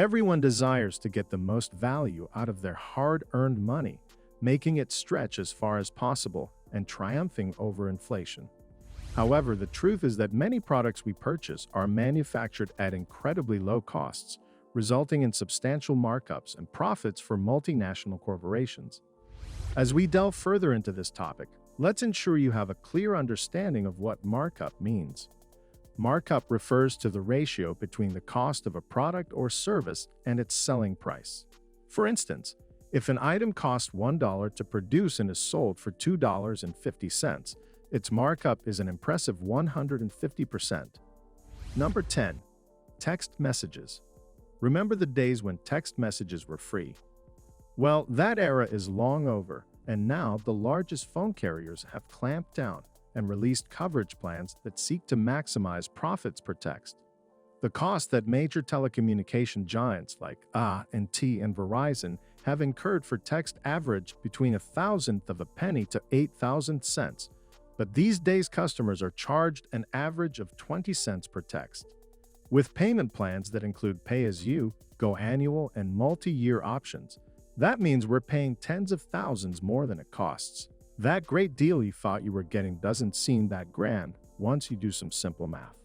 Everyone desires to get the most value out of their hard-earned money, making it stretch as far as possible and triumphing over inflation. However, the truth is that many products we purchase are manufactured at incredibly low costs, resulting in substantial markups and profits for multinational corporations. As we delve further into this topic, let's ensure you have a clear understanding of what markup means. Markup refers to the ratio between the cost of a product or service and its selling price. For instance, if an item costs $1 to produce and is sold for $2.50, its markup is an impressive 150%. Number 10. Text messages. Remember the days when text messages were free? Well, that era is long over, and now the largest phone carriers have clamped down and released coverage plans that seek to maximize profits per text. The cost that major telecommunication giants like AT&T and Verizon have incurred for text average between a thousandth of a penny to 8,000 cents, but these days customers are charged an average of 20 cents per text. With payment plans that include pay-as-you, go annual, and multi-year options, that means we're paying tens of thousands more than it costs. That great deal you thought you were getting doesn't seem that grand once you do some simple math.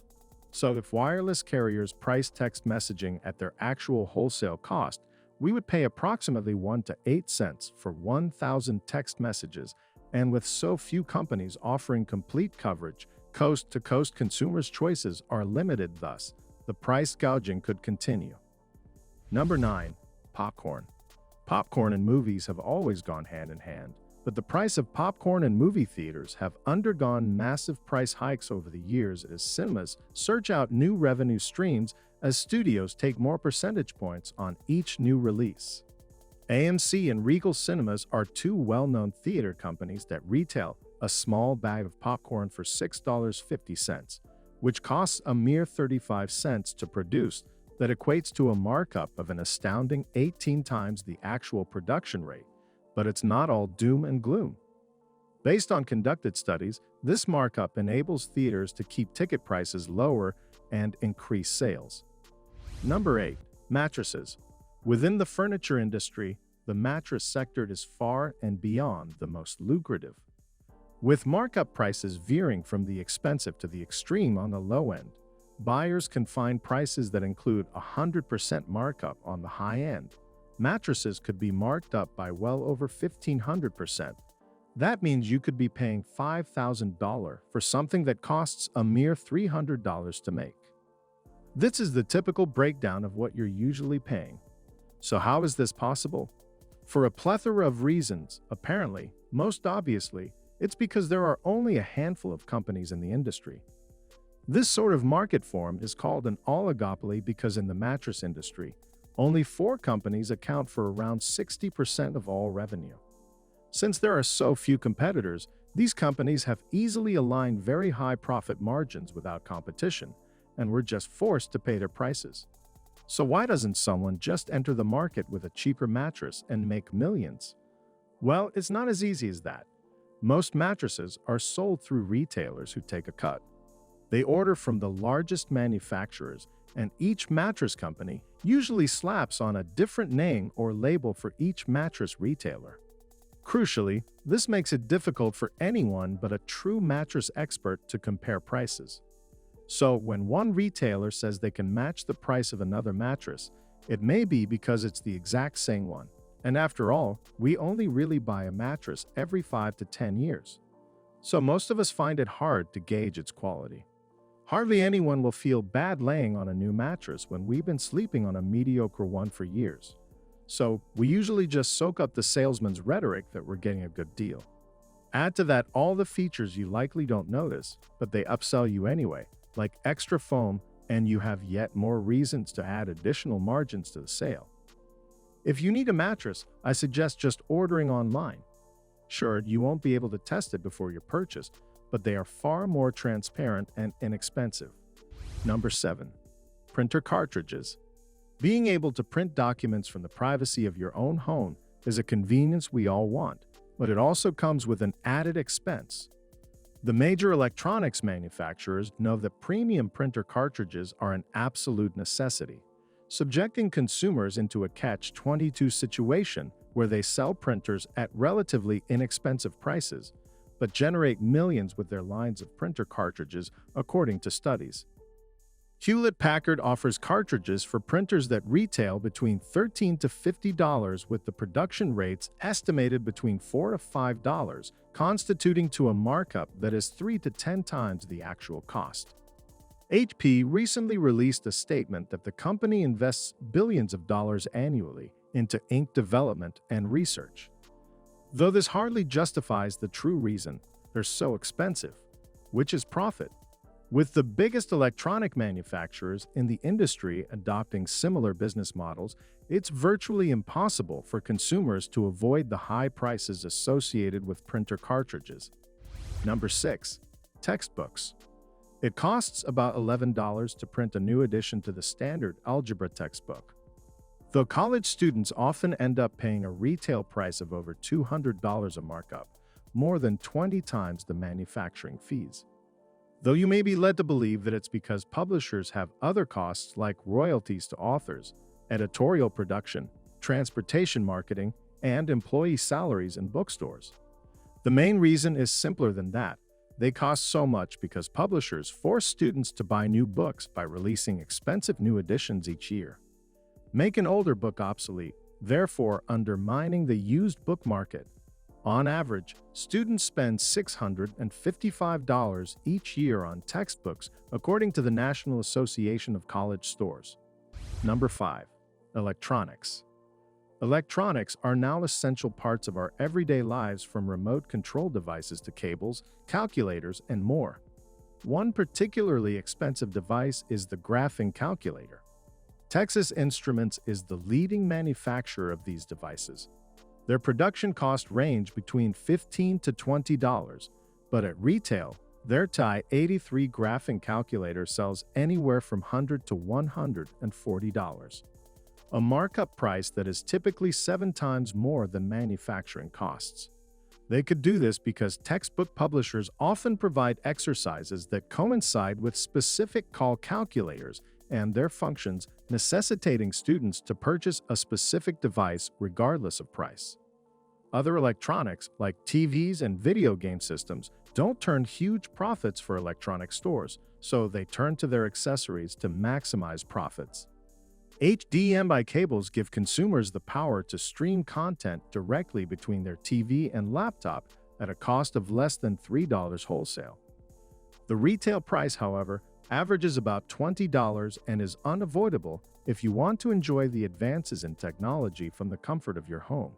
So if wireless carriers price text messaging at their actual wholesale cost, we would pay approximately 1 to 8 cents for 1,000 text messages, and with so few companies offering complete coverage, coast-to-coast consumers' choices are limited thus. The price gouging could continue. Number 9. Popcorn. Popcorn and movies have always gone hand in hand, but the price of popcorn in movie theaters have undergone massive price hikes over the years as cinemas search out new revenue streams as studios take more percentage points on each new release. AMC and Regal Cinemas are two well-known theater companies that retail a small bag of popcorn for $6.50, which costs a mere 35 cents to produce. That equates to a markup of an astounding 18 times the actual production rate. But it's not all doom and gloom. Based on conducted studies, this markup enables theaters to keep ticket prices lower and increase sales. Number 8. Mattresses. Within the furniture industry, the mattress sector is far and beyond the most lucrative. With markup prices veering from the expensive to the extreme on the low end, buyers can find prices that include 100% markup on the high end. Mattresses could be marked up by well over 1,500%. That means you could be paying $5,000 for something that costs a mere $300 to make. This is the typical breakdown of what you're usually paying. So how is this possible? For a plethora of reasons, apparently, most obviously, it's because there are only a handful of companies in the industry. This sort of market form is called an oligopoly because in the mattress industry, only 4 companies account for around 60% of all revenue. Since there are so few competitors, these companies have easily aligned very high profit margins without competition, and we're just forced to pay their prices. So why doesn't someone just enter the market with a cheaper mattress and make millions? Well, it's not as easy as that. Most mattresses are sold through retailers who take a cut. They order from the largest manufacturers, and each mattress company usually slaps on a different name or label for each mattress retailer. Crucially, this makes it difficult for anyone but a true mattress expert to compare prices. So, when one retailer says they can match the price of another mattress, it may be because it's the exact same one. And after all, we only really buy a mattress every 5 to 10 years. So most of us find it hard to gauge its quality. Hardly anyone will feel bad laying on a new mattress when we've been sleeping on a mediocre one for years. So we usually just soak up the salesman's rhetoric that we're getting a good deal. Add to that all the features you likely don't notice, but they upsell you anyway, like extra foam, and you have yet more reasons to add additional margins to the sale. If you need a mattress, I suggest just ordering online. Sure, you won't be able to test it before your purchase, but they are far more transparent and inexpensive. Number 7. Printer cartridges. Being able to print documents from the privacy of your own home is a convenience we all want, but it also comes with an added expense. The major electronics manufacturers know that premium printer cartridges are an absolute necessity. subjecting consumers into a catch-22 situation where they sell printers at relatively inexpensive prices, but generate millions with their lines of printer cartridges, according to studies. Hewlett-Packard offers cartridges for printers that retail between $13 to $50 with the production rates estimated between $4 to $5, constituting to a markup that is 3 to 10 times the actual cost. HP recently released a statement that the company invests billions of dollars annually into ink development and research. Though this hardly justifies the true reason they're so expensive, which is profit. With the biggest electronic manufacturers in the industry adopting similar business models, it's virtually impossible for consumers to avoid the high prices associated with printer cartridges. Number 6. Textbooks. It costs about $11 to print a new edition to the standard algebra textbook. Though college students often end up paying a retail price of over $200 a markup, more than 20 times the manufacturing fees. Though you may be led to believe that it's because publishers have other costs like royalties to authors, editorial production, transportation marketing, and employee salaries in bookstores. The main reason is simpler than that. They cost so much because publishers force students to buy new books by releasing expensive new editions each year. Make an older book obsolete, therefore undermining the used book market. On average, students spend $655 each year on textbooks, according to the National Association of College Stores. Number 5. Electronics. Electronics are now essential parts of our everyday lives, from remote control devices to cables, calculators, and more. One particularly expensive device is the graphing calculator. Texas Instruments is the leading manufacturer of these devices. Their production costs range between $15 to $20, but at retail, their TI-83 graphing calculator sells anywhere from $100 to $140, a markup price that is typically 7 times more than manufacturing costs. They could do this because textbook publishers often provide exercises that coincide with specific call calculators and their functions, necessitating students to purchase a specific device regardless of price. Other electronics, like TVs and video game systems, don't turn huge profits for electronic stores, so they turn to their accessories to maximize profits. HDMI cables give consumers the power to stream content directly between their TV and laptop at a cost of less than $3 wholesale. The retail price, however, averages about $20 and is unavoidable if you want to enjoy the advances in technology from the comfort of your home.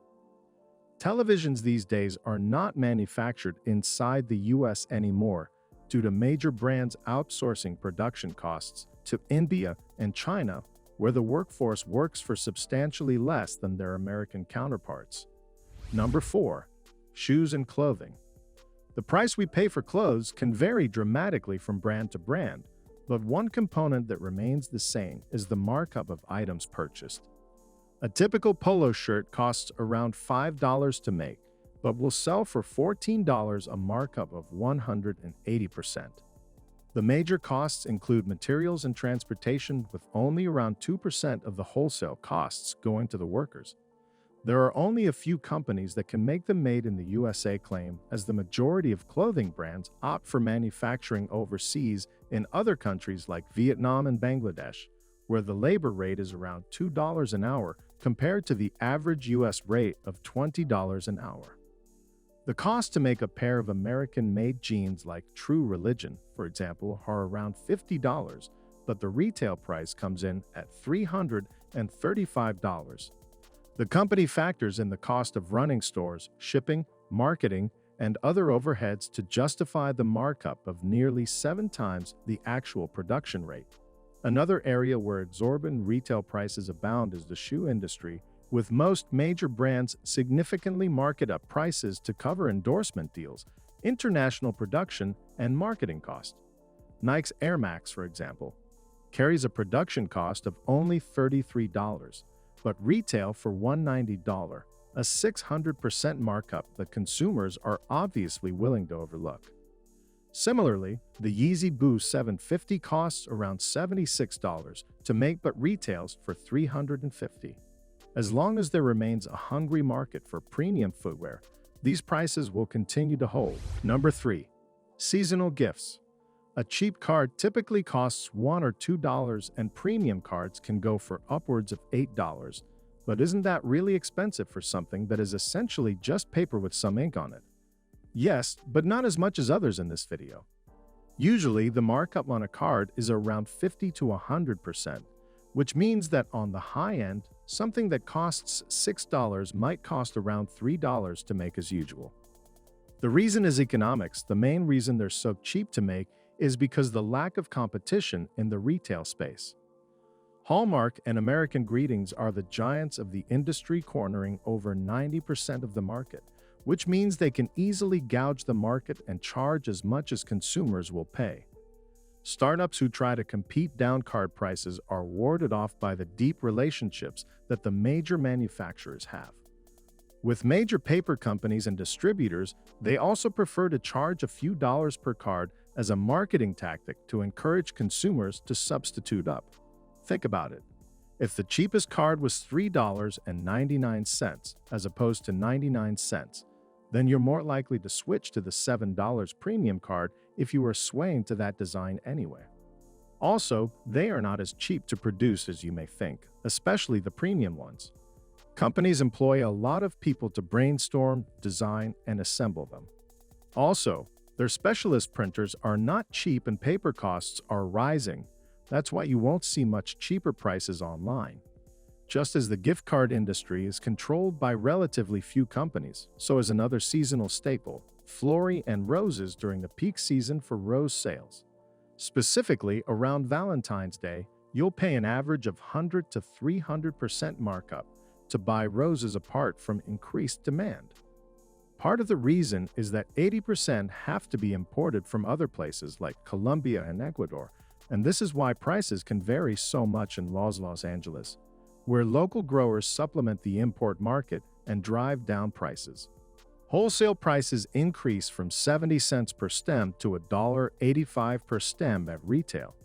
Televisions these days are not manufactured inside the US anymore due to major brands outsourcing production costs to India and China, where the workforce works for substantially less than their American counterparts. Number 4. Shoes and clothing. The price we pay for clothes can vary dramatically from brand to brand, but one component that remains the same is the markup of items purchased. A typical polo shirt costs around $5 to make, but will sell for $14, a markup of 180%. The major costs include materials and transportation, with only around 2% of the wholesale costs going to the workers. There are only a few companies that can make the Made in the USA claim, as the majority of clothing brands opt for manufacturing overseas in other countries like Vietnam and Bangladesh, where the labor rate is around $2 an hour compared to the average US rate of $20 an hour. The cost to make a pair of American-made jeans like True Religion, for example, are around $50, but the retail price comes in at $335. The company factors in the cost of running stores, shipping, marketing, and other overheads to justify the markup of nearly 7 times the actual production rate. Another area where exorbitant retail prices abound is the shoe industry, with most major brands significantly market up prices to cover endorsement deals, international production, and marketing costs. Nike's Air Max, for example, carries a production cost of only $33, but retail for $190, a 600% markup that consumers are obviously willing to overlook. Similarly, the Yeezy Boost 750 costs around $76 to make but retails for $350. As long as there remains a hungry market for premium footwear, these prices will continue to hold. Number 3. Seasonal gifts. A cheap card typically costs $1 or $2 and premium cards can go for upwards of $8. But isn't that really expensive for something that is essentially just paper with some ink on it? Yes, but not as much as others in this video. Usually, the markup on a card is around 50 to 100%, which means that on the high end, something that costs $6 might cost around $3 to make as usual. The reason is economics. The main reason they're so cheap to make is because the lack of competition in the retail space. Hallmark and American Greetings are the giants of the industry, cornering over 90% of the market, which means they can easily gouge the market and charge as much as consumers will pay. Startups who try to compete down card prices are warded off by the deep relationships that the major manufacturers have. With major paper companies and distributors, they also prefer to charge a few dollars per card as a marketing tactic to encourage consumers to substitute up. Think about it. If the cheapest card was $3.99 as opposed to 99 cents, then you're more likely to switch to the $7 premium card if you are swaying to that design anyway. Also, they are not as cheap to produce as you may think, especially the premium ones. Companies employ a lot of people to brainstorm, design, and assemble them. Also, their specialist printers are not cheap and paper costs are rising. That's why you won't see much cheaper prices online. Just as the gift card industry is controlled by relatively few companies, so is another seasonal staple, Flory and Roses during the peak season for rose sales. Specifically, around Valentine's Day, you'll pay an average of 100 to 300% markup to buy roses apart from increased demand. Part of the reason is that 80% have to be imported from other places like Colombia and Ecuador, and this is why prices can vary so much in Los Angeles, where local growers supplement the import market and drive down prices. Wholesale prices increase from 70 cents per stem to $1.85 per stem at retail.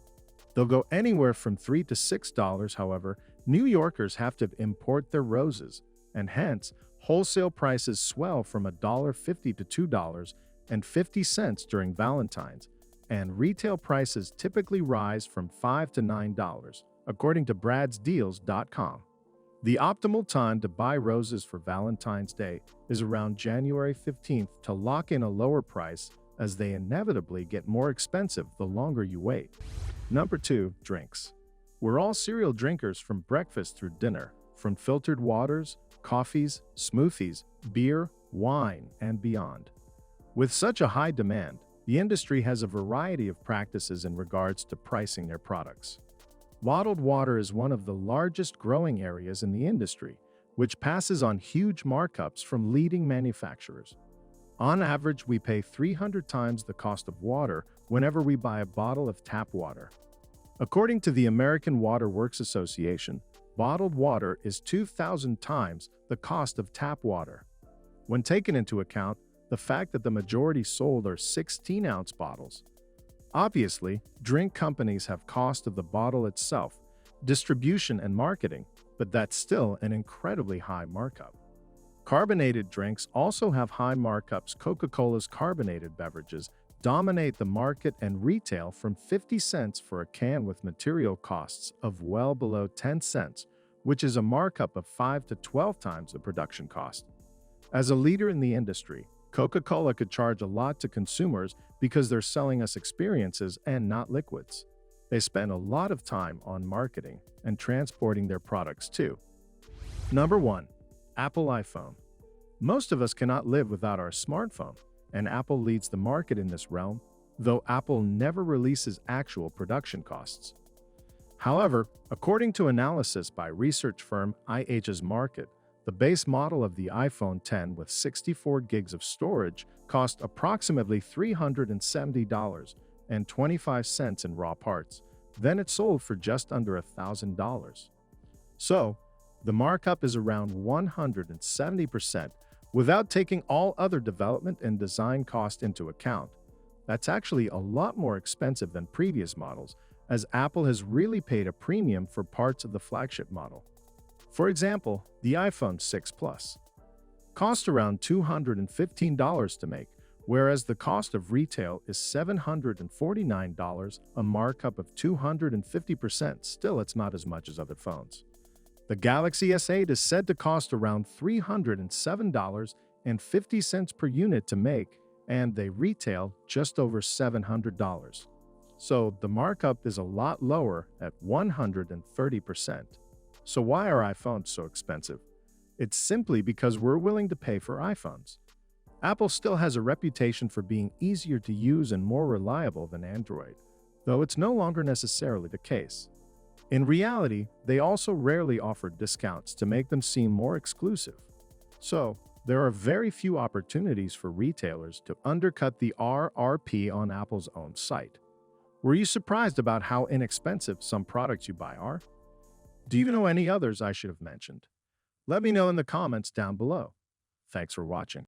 They'll go anywhere from $3 to $6, however, New Yorkers have to import their roses, and hence, wholesale prices swell from $1.50 to $2.50 during Valentine's, and retail prices typically rise from $5 to $9, according to bradsdeals.com. The optimal time to buy roses for Valentine's Day is around January 15th to lock in a lower price, as they inevitably get more expensive the longer you wait. Number 2. Drinks. We're all cereal drinkers from breakfast through dinner, from filtered waters, coffees, smoothies, beer, wine, and beyond. With such a high demand, the industry has a variety of practices in regards to pricing their products. Bottled water is one of the largest growing areas in the industry, which passes on huge markups from leading manufacturers. On average, we pay 300 times the cost of water whenever we buy a bottle of tap water. According to the American Water Works Association, bottled water is 2,000 times the cost of tap water. When taken into account the fact that the majority sold are 16-ounce bottles. Obviously, drink companies have cost of the bottle itself, distribution and marketing, but that's still an incredibly high markup. Carbonated drinks also have high markups. Coca-Cola's carbonated beverages dominate the market and retail from 50 cents for a can with material costs of well below 10 cents, which is a markup of 5 to 12 times the production cost. As a leader in the industry, Coca-Cola could charge a lot to consumers because they're selling us experiences and not liquids. They spend a lot of time on marketing and transporting their products too. Number 1. Apple iPhone. Most of us cannot live without our smartphone, and Apple leads the market in this realm, though Apple never releases actual production costs. However, according to analysis by research firm IH's Market, the base model of the iPhone X with 64 gigs of storage cost approximately $370.25 in raw parts. Then it sold for just under $1,000. So, the markup is around 170% without taking all other development and design cost into account. That's actually a lot more expensive than previous models, as Apple has really paid a premium for parts of the flagship model. For example, the iPhone 6 Plus cost around $215 to make, whereas the cost of retail is $749, a markup of 250%. Still, it's not as much as other phones. The Galaxy S8 is said to cost around $307.50 per unit to make, and they retail just over $700. So the markup is a lot lower at 130%. So why are iPhones so expensive? It's simply because we're willing to pay for iPhones. Apple still has a reputation for being easier to use and more reliable than Android, though it's no longer necessarily the case. In reality, they also rarely offer discounts to make them seem more exclusive. So, there are very few opportunities for retailers to undercut the RRP on Apple's own site. Were you surprised about how inexpensive some products you buy are? Do you know any others I should have mentioned? Let me know in the comments down below. Thanks for watching.